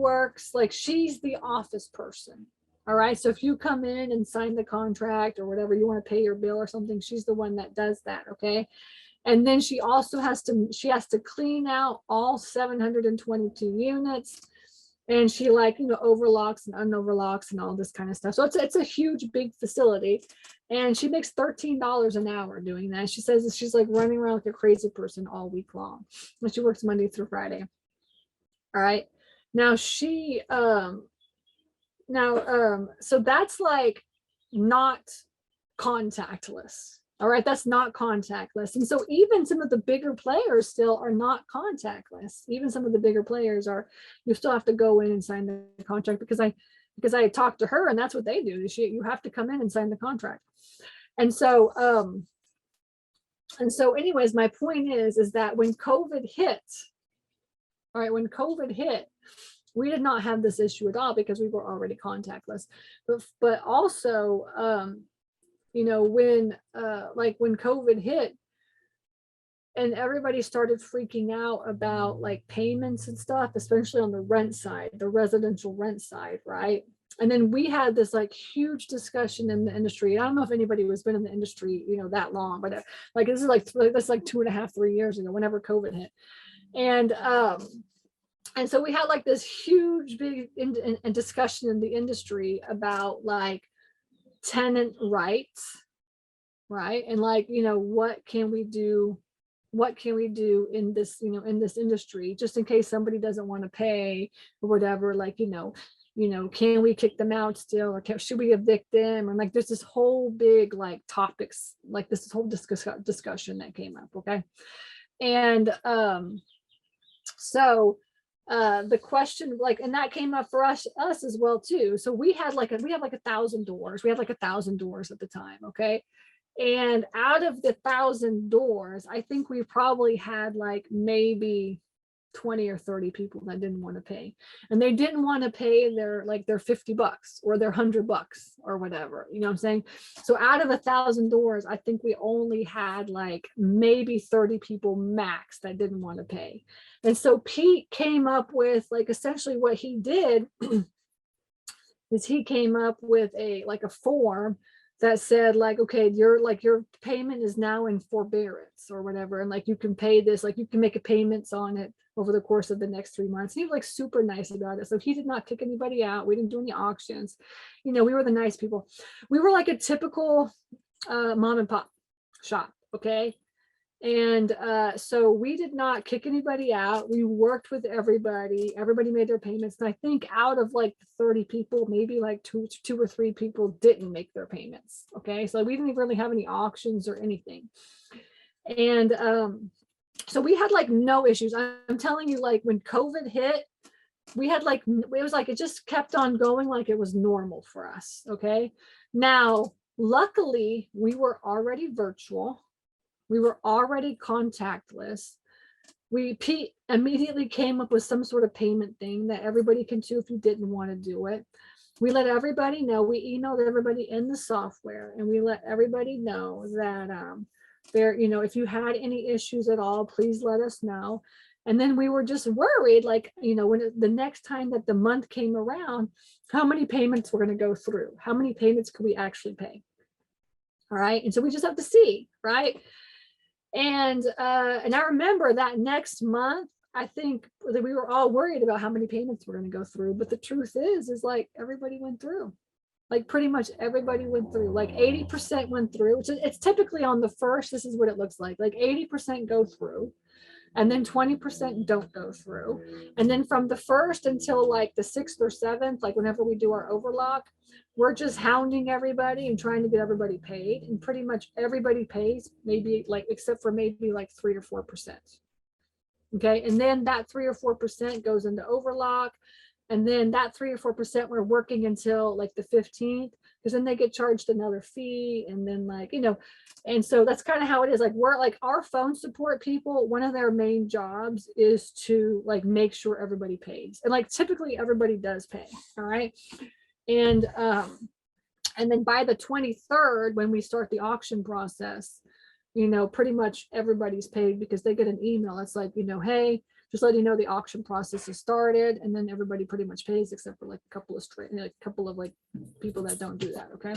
works, like she's the office person. All right. So if you come in and sign the contract or whatever, you want to pay your bill or something, she's the one that does that. Okay. And then she also has to clean out all 722 units. And she overlocks and unoverlocks and all this kind of stuff. So it's a huge, big facility. And she makes $13 an hour doing that. She says she's like running around like a crazy person all week long. And she works Monday through Friday. All right. Now so that's like not contactless. All right, that's not contactless. And so even some of the bigger players still are not contactless. Even some of the bigger players are, you still have to go in and sign the contract because I talked to her and that's what they do. You have to come in and sign the contract. And so anyways, my point is that when COVID hit, all right, when COVID hit, we did not have this issue at all because we were already contactless. But also, when COVID hit and everybody started freaking out about like payments and stuff, especially on the rent side, the residential rent side, right? And then we had this like huge discussion in the industry. I don't know if anybody was been in the industry, that long, but like this is like 2.5, 3 years ago, whenever COVID hit. And so we had like this huge big discussion in the industry about like tenant rights, right? And like, what can we do in this, in this industry, just in case somebody doesn't want to pay or whatever, like, can we kick them out still, or should we evict them? And like, there's this whole big like topics, like this whole discussion that came up. Okay. And so the question, like, and that came up for us as well too. So we had like 1,000 doors. We had like 1,000 doors at the time. Okay. And out of the 1,000 doors, I think we probably had like maybe 20 or 30 people that didn't want to pay, and they didn't want to pay their $50 or their $100 or whatever, you know what I'm saying? So out of 1,000 doors, I think we only had like maybe 30 people max that didn't want to pay. And so Pete came up with, like, essentially what he did is he came up with a form that said like, okay, your payment is now in forbearance or whatever, and like you can pay this, like you can make a payments on it over the course of the next 3 months. He was like super nice about it. So he did not kick anybody out. We didn't do any auctions. We were the nice people. We were like a typical mom and pop shop. Okay. And so we did not kick anybody out. We worked with everybody. Everybody made their payments. And I think out of like 30 people, maybe like two or three people didn't make their payments. Okay. So we didn't really have any auctions or anything. And so we had like no issues. I'm telling you, like when COVID hit, we had like, it was like, it just kept on going like it was normal for us. Okay. Now, luckily, we were already virtual. We were already contactless. Pete immediately came up with some sort of payment thing that everybody can do if you didn't want to do it. We let everybody know. We emailed everybody in the software, and we let everybody know that if you had any issues at all, please let us know. And then we were just worried, like, when the next time that the month came around, how many payments were going to go through? How many payments could we actually pay? All right. And so we just have to see, right? And I remember that next month, I think that we were all worried about how many payments were going to go through. But the truth is like everybody went through. Like pretty much everybody went through. Like 80% went through, which it's typically on the first. This is what it looks like. Like 80% go through, and then 20% don't go through. And then from the first until like the 6th or 7th, like whenever we do our overlock, we're just hounding everybody and trying to get everybody paid. And pretty much everybody pays, maybe like, except for maybe like 3 or 4%. Okay. And then that 3 or 4% goes into overlock. And then that 3 or 4%, we're working until like the 15th, because then they get charged another fee. And then and so that's kind of how it is. Like we're like, our phone support people, one of their main jobs is to like make sure everybody pays. And like typically everybody does pay. All right. And then by the 23rd, when we start the auction process, pretty much everybody's paid, because they get an email. It's like, hey, just letting you know the auction process has started, and then everybody pretty much pays except for like a couple of like people that don't do that. Okay.